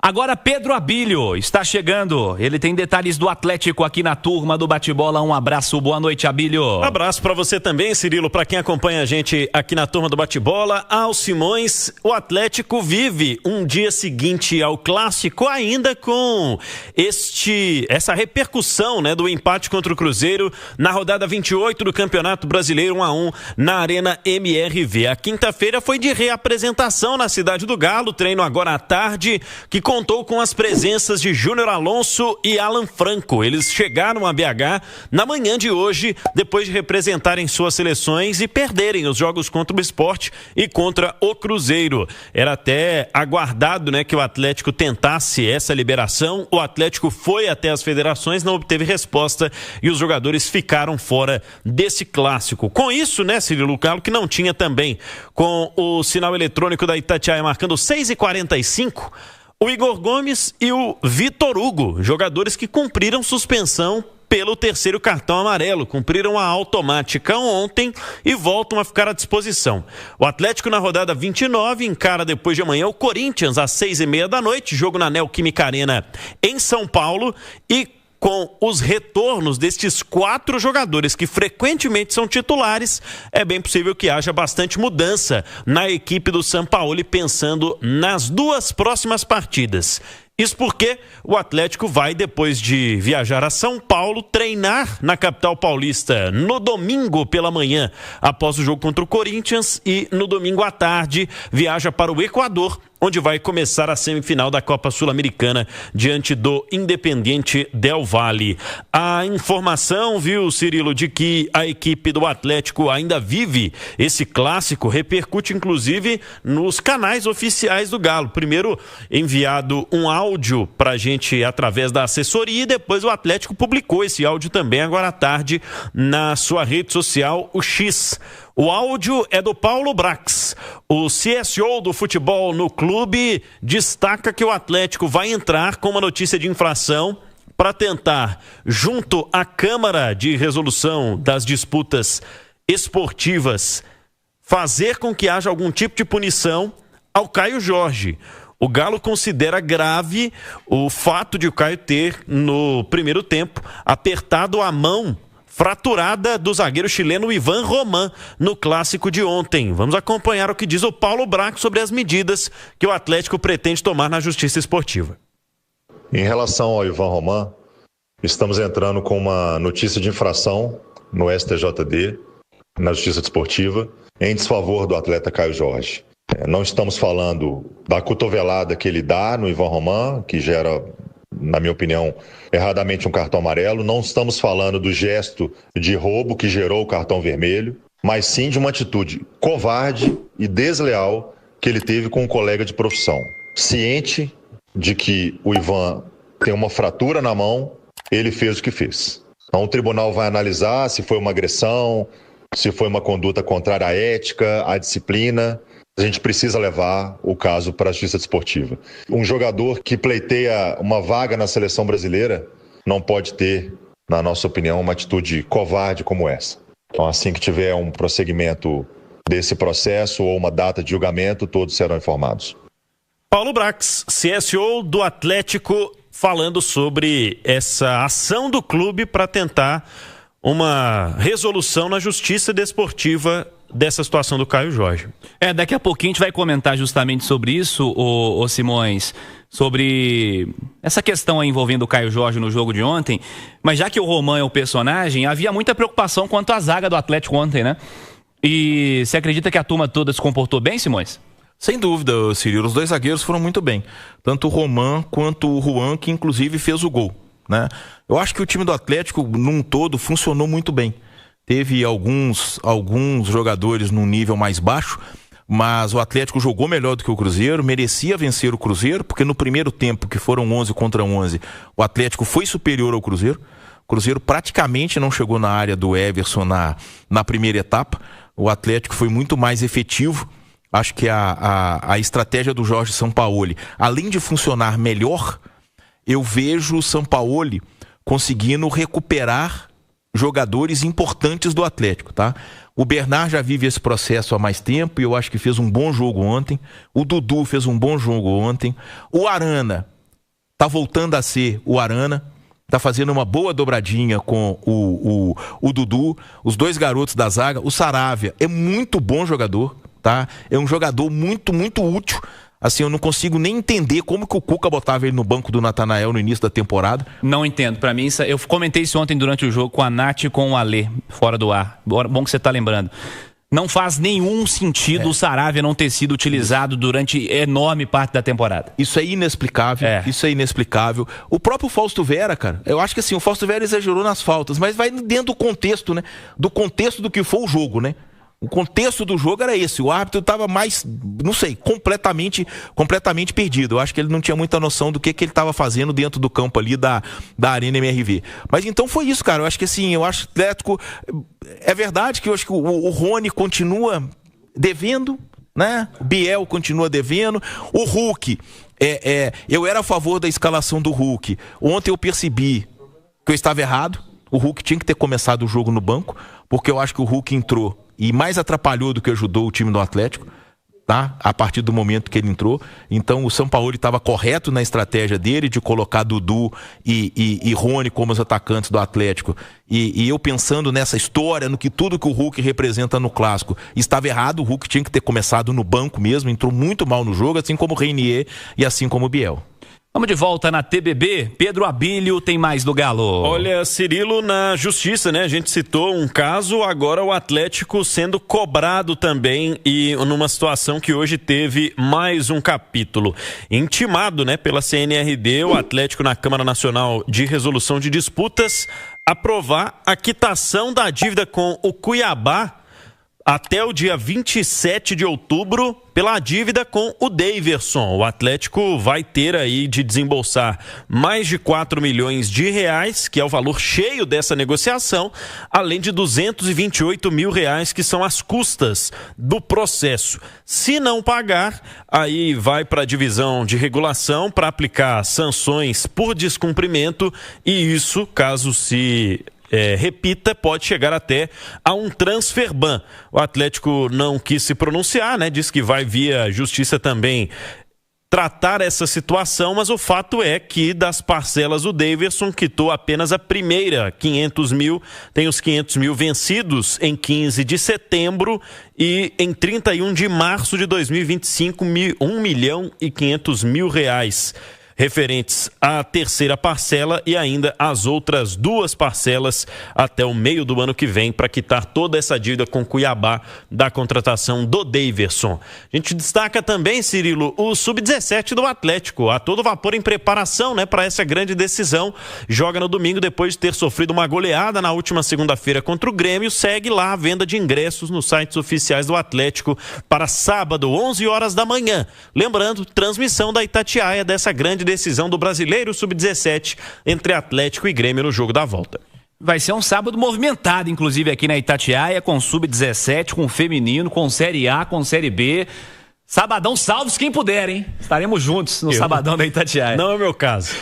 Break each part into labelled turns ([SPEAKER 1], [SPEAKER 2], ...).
[SPEAKER 1] Agora Pedro Abílio está chegando. Ele tem detalhes do Atlético aqui na turma do Bate-Bola. Um abraço, boa noite, Abílio.
[SPEAKER 2] Um abraço para você também, Cirilo, para quem acompanha a gente aqui na turma do Bate-Bola. Ao Simões, o Atlético vive um dia seguinte ao clássico ainda com essa repercussão, né, do empate contra o Cruzeiro na rodada 28 do Campeonato Brasileiro 1-1 na Arena MRV. A quinta-feira foi de reapresentação na Cidade do Galo, treino agora à tarde, que contou com as presenças de Júnior Alonso e Alan Franco. Eles chegaram a BH na manhã de hoje, depois de representarem suas seleções e perderem os jogos contra o Sport e contra o Cruzeiro. Era até aguardado, né, que o Atlético tentasse essa liberação. O Atlético foi até as federações, não obteve resposta e os jogadores ficaram fora desse clássico. Com isso, né, Cirilo, Galo que não tinha também, com o sinal eletrônico da Itatiaia marcando 6h45, o Igor Gomes e o Vitor Hugo, jogadores que cumpriram suspensão pelo terceiro cartão amarelo, cumpriram a automática ontem e voltam a ficar à disposição. O Atlético na rodada 29 encara depois de amanhã o Corinthians às 6h30 da noite, jogo na Neoquímica Arena em São Paulo, e com os retornos destes 4 jogadores que frequentemente são titulares, é bem possível que haja bastante mudança na equipe do Sampaoli pensando nas 2 próximas partidas. Isso porque o Atlético vai, depois de viajar a São Paulo, treinar na capital paulista no domingo pela manhã, após o jogo contra o Corinthians, e no domingo à tarde viaja para o Equador, onde vai começar a semifinal da Copa Sul-Americana diante do Independiente Del Valle. A informação, viu, Cirilo, de que a equipe do Atlético ainda vive esse clássico repercute inclusive nos canais oficiais do Galo. Primeiro enviado um áudio pra gente através da assessoria e depois o Atlético publicou esse áudio também agora à tarde na sua rede social, o X. O áudio é do Paulo Brax. O CSO do futebol no clube destaca que o Atlético vai entrar com uma notícia de infração para tentar, junto à Câmara de Resolução das Disputas Esportivas, fazer com que haja algum tipo de punição ao Caio Jorge. O Galo considera grave o fato de o Caio ter, no primeiro tempo, apertado a mão fraturada do zagueiro chileno Ivan Roman no clássico de ontem. Vamos acompanhar o que diz o Paulo Braco sobre as medidas que o Atlético pretende tomar na Justiça Esportiva.
[SPEAKER 3] Em relação ao Ivan Roman, estamos entrando com uma notícia de infração no STJD, na Justiça Esportiva, em desfavor do atleta Caio Jorge. Não estamos falando da cotovelada que ele dá no Ivan Roman, que gera, na minha opinião, erradamente um cartão amarelo. Não estamos falando do gesto de roubo que gerou o cartão vermelho, mas sim de uma atitude covarde e desleal que ele teve com um colega de profissão. Ciente de que o Ivan tem uma fratura na mão, ele fez o que fez. Então o tribunal vai analisar se foi uma agressão, se foi uma conduta contrária à ética, à disciplina. A gente precisa levar o caso para a Justiça Desportiva. Um jogador que pleiteia uma vaga na seleção brasileira não pode ter, na nossa opinião, uma atitude covarde como essa. Então, assim que tiver um prosseguimento desse processo ou uma data de julgamento, todos serão informados.
[SPEAKER 2] Paulo Brax, CSO do Atlético, falando sobre essa ação do clube para tentar uma resolução na Justiça Desportiva dessa situação do Caio Jorge.
[SPEAKER 1] Daqui a pouquinho a gente vai comentar justamente sobre isso, ô Simões, sobre essa questão aí envolvendo o Caio Jorge no jogo de ontem, mas já que o Roman é o personagem, havia muita preocupação quanto à zaga do Atlético ontem, né? E você acredita que a turma toda se comportou bem, Simões?
[SPEAKER 4] Sem dúvida, Cirilo, os 2 zagueiros foram muito bem, tanto o Roman quanto o Juan, que inclusive fez o gol, né? Eu acho que o time do Atlético, num todo, funcionou muito bem. Teve alguns jogadores num nível mais baixo, mas o Atlético jogou melhor do que o Cruzeiro, merecia vencer o Cruzeiro, porque no primeiro tempo, que foram 11 contra 11, o Atlético foi superior ao Cruzeiro. O Cruzeiro praticamente não chegou na área do Everson na primeira etapa. O Atlético foi muito mais efetivo. Acho que a estratégia do Jorge Sampaoli, além de funcionar melhor, eu vejo o Sampaoli conseguindo recuperar jogadores importantes do Atlético, tá? O Bernard já vive esse processo há mais tempo e eu acho que fez um bom jogo ontem. O Dudu fez um bom jogo ontem. O Arana tá voltando a ser o Arana, tá fazendo uma boa dobradinha com o Dudu, os dois garotos da zaga. O Saravia é muito bom jogador, tá? É um jogador muito, muito útil. Assim, eu não consigo nem entender como que o Cuca botava ele no banco do Natanael no início da temporada.
[SPEAKER 1] Não entendo. Pra mim, eu comentei isso ontem durante o jogo com a Nath e com o Alê, fora do ar. Bom que você tá lembrando. Não faz nenhum sentido o Saravia não ter sido utilizado durante enorme parte da temporada.
[SPEAKER 4] Isso é inexplicável, isso é inexplicável. O próprio Fausto Vera, cara, eu acho que assim, o Fausto Vera exagerou nas faltas, mas vai dentro do contexto, né? Do contexto do que foi o jogo, né? O contexto do jogo era esse, o árbitro estava mais, não sei, completamente perdido. Eu acho que ele não tinha muita noção do que ele estava fazendo dentro do campo ali da Arena MRV. Mas então foi isso, cara. Eu acho que assim, eu acho que o Atlético, é verdade que eu acho que o Rony continua devendo, né? O Biel continua devendo. O Hulk, eu era a favor da escalação do Hulk. Ontem eu percebi que eu estava errado. O Hulk tinha que ter começado o jogo no banco, porque eu acho que o Hulk entrou e mais atrapalhou do que ajudou o time do Atlético, tá? A partir do momento que ele entrou. Então o Sampaoli estava correto na estratégia dele de colocar Dudu e Rony como os atacantes do Atlético. E eu pensando nessa história, no que tudo que o Hulk representa no clássico, estava errado. O Hulk tinha que ter começado no banco mesmo, entrou muito mal no jogo, assim como o Reinier e assim como o Biel.
[SPEAKER 1] Vamos de volta na TBB. Pedro Abílio tem mais do Galo.
[SPEAKER 2] Olha, Cirilo, na justiça, né? A gente citou um caso, agora o Atlético sendo cobrado também e numa situação que hoje teve mais um capítulo. Intimado, né, pela CNRD, o Atlético na Câmara Nacional de Resolução de Disputas aprovar a quitação da dívida com o Cuiabá até o dia 27 de outubro pela dívida com o Daverson. O Atlético vai ter aí de desembolsar mais de 4 milhões de reais, que é o valor cheio dessa negociação, além de 228 mil reais, que são as custas do processo. Se não pagar, aí vai para a divisão de regulação para aplicar sanções por descumprimento, e isso, caso se repita, pode chegar até a um transfer ban. O Atlético não quis se pronunciar, né? Diz que vai via justiça também tratar essa situação, mas o fato é que das parcelas o Daverson quitou apenas a primeira, 500 mil, tem os 500 mil vencidos em 15 de setembro e em 31 de março de 2025, 1 milhão e 500 mil reais. Referentes à terceira parcela e ainda as outras duas parcelas até o meio do ano que vem para quitar toda essa dívida com Cuiabá da contratação do Daverson. A gente destaca também, Cirilo, o Sub-17 do Atlético, a todo vapor em preparação, né, para essa grande decisão. Joga no domingo depois de ter sofrido uma goleada na última segunda-feira contra o Grêmio. Segue lá a venda de ingressos nos sites oficiais do Atlético para sábado, 11 horas da manhã. Lembrando, transmissão da Itatiaia dessa grande decisão do Brasileiro Sub-17 entre Atlético e Grêmio no jogo da volta.
[SPEAKER 1] Vai ser um sábado movimentado, inclusive aqui na Itatiaia, com Sub-17, com feminino, com Série A, com Série B. Sabadão, salve quem puder, hein? Estaremos juntos no Sabadão da Itatiaia.
[SPEAKER 2] Não é o meu caso.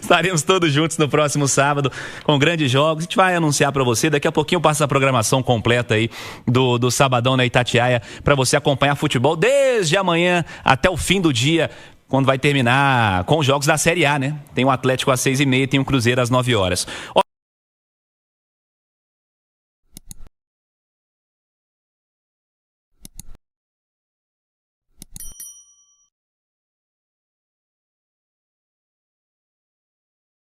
[SPEAKER 1] Estaremos todos juntos no próximo sábado com grandes jogos. A gente vai anunciar para você. Daqui a pouquinho passa a programação completa aí do Sabadão na Itatiaia para você acompanhar futebol desde amanhã até o fim do dia, quando vai terminar com os jogos da Série A, né? Tem o Atlético às 6h30, tem o Cruzeiro às 9 horas.